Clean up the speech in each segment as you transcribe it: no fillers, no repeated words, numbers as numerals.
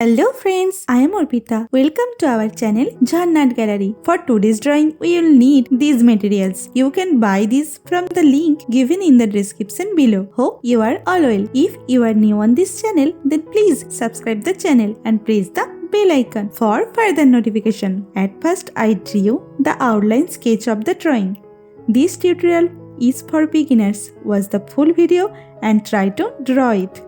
Hello friends, I am Arpita. Welcome to our channel Jharna Gallery. For today's drawing, we will need these materials. You can buy these from the link given in the description below. Hope you are all well. If you are new on this channel, then please subscribe the channel and press the bell icon for further notification. At first, I drew the outline sketch of the drawing. This tutorial is for beginners. Watch the full video and try to draw it.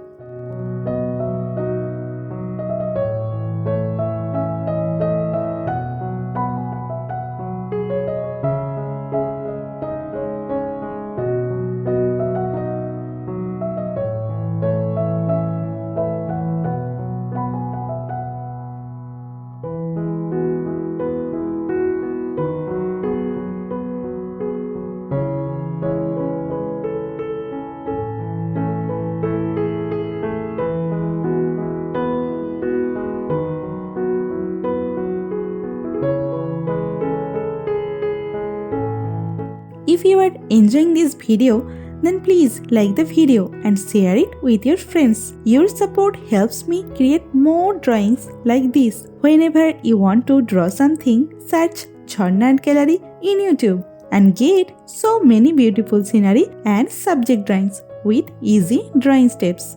If you are enjoying this video, then please like the video and share it with your friends. Your support helps me create more drawings like this. Whenever you want to draw something, search Jharna Gallery in YouTube and get so many beautiful scenery and subject drawings with easy drawing steps.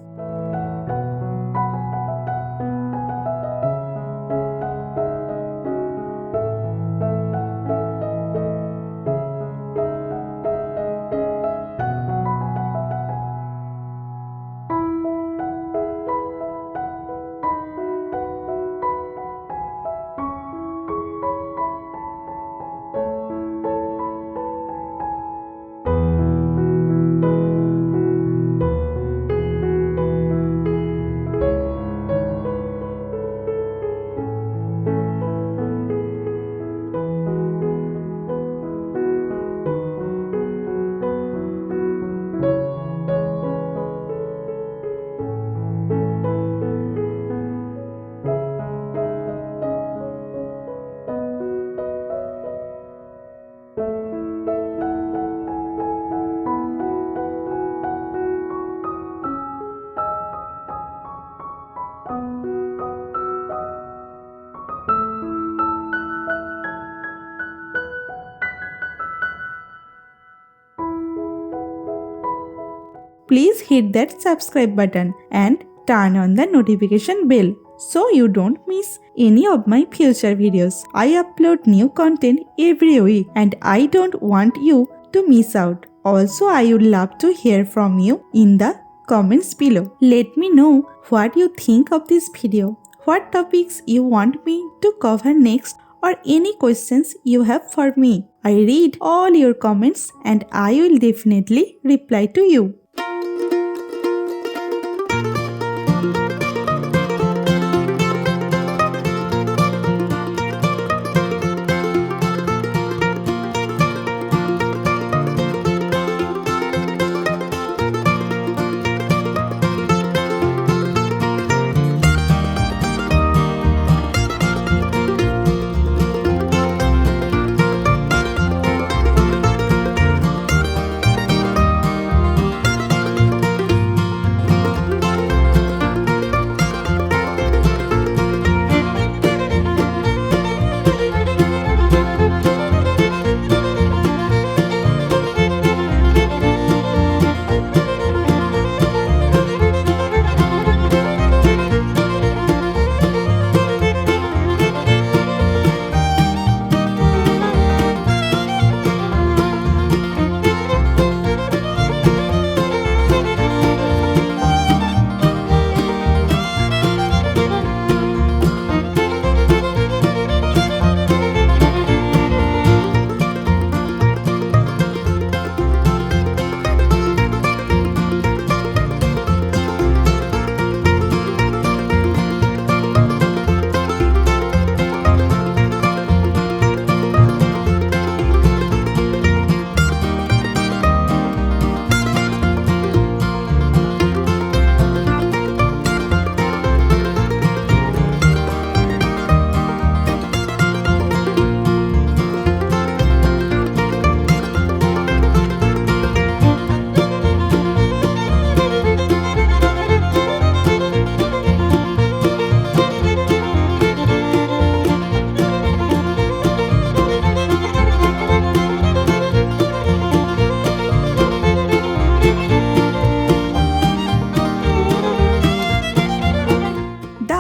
Please hit that subscribe button and turn on the notification bell so you don't miss any of my future videos. I upload new content every week and I don't want you to miss out. Also, I would love to hear from you in the comments below. Let me know what you think of this video, what topics you want me to cover next, or any questions you have for me. I read all your comments and I will definitely reply to you.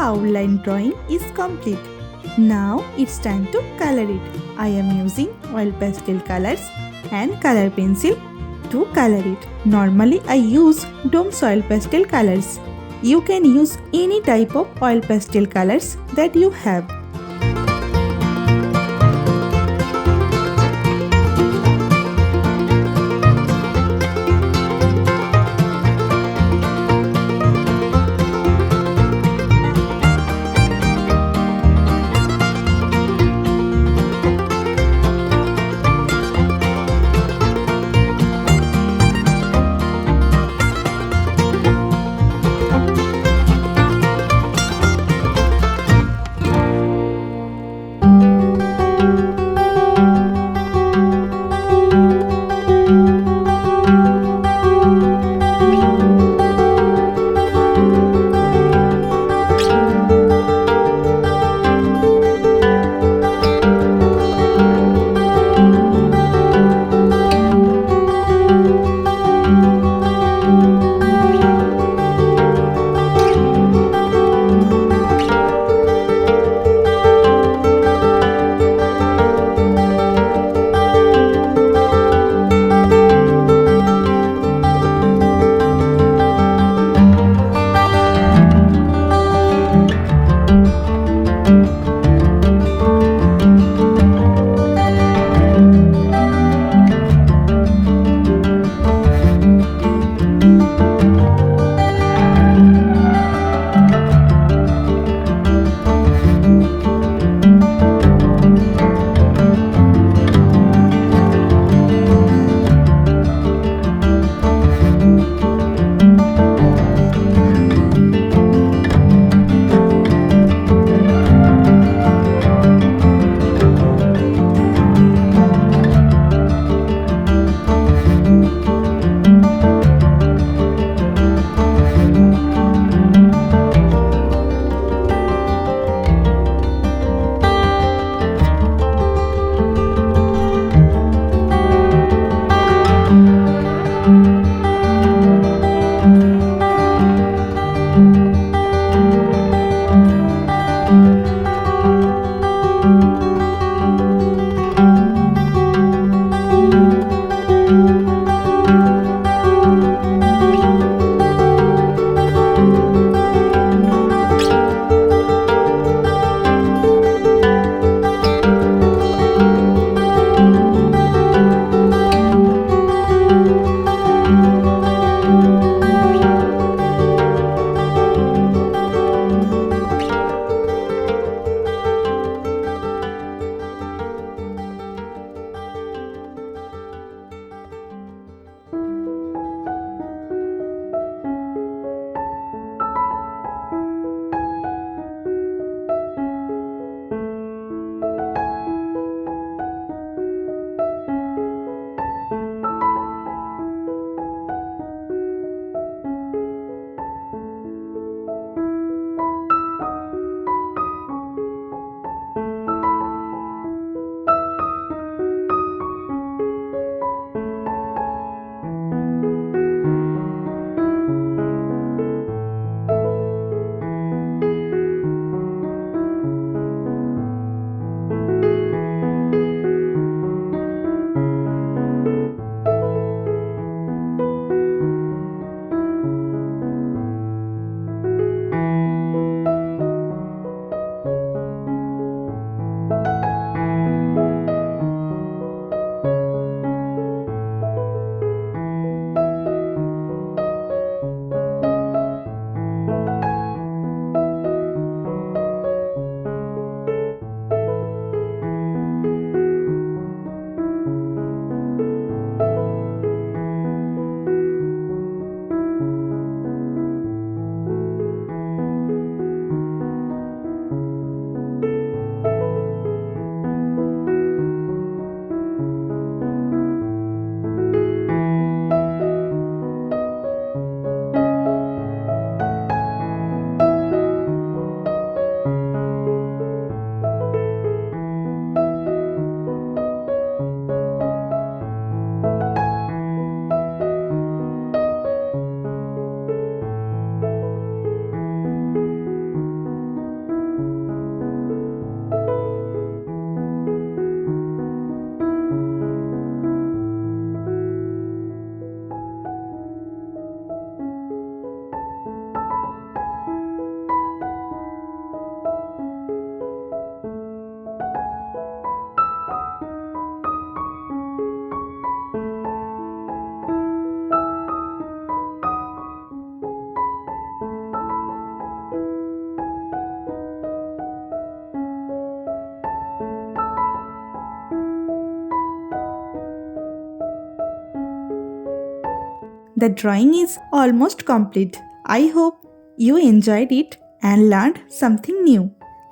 outline drawing is complete. Now it's time to color it. I am using oil pastel colors and color pencil to color it. Normally I use Dome's oil pastel colors. You can use any type of oil pastel colors that you have. the drawing is almost complete. I hope you enjoyed it and learned something new.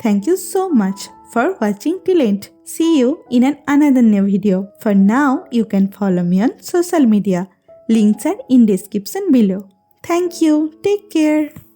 Thank you so much for watching till end. See you in another new video. For now, you can follow me on social media. Links are in description below. Thank you. Take care.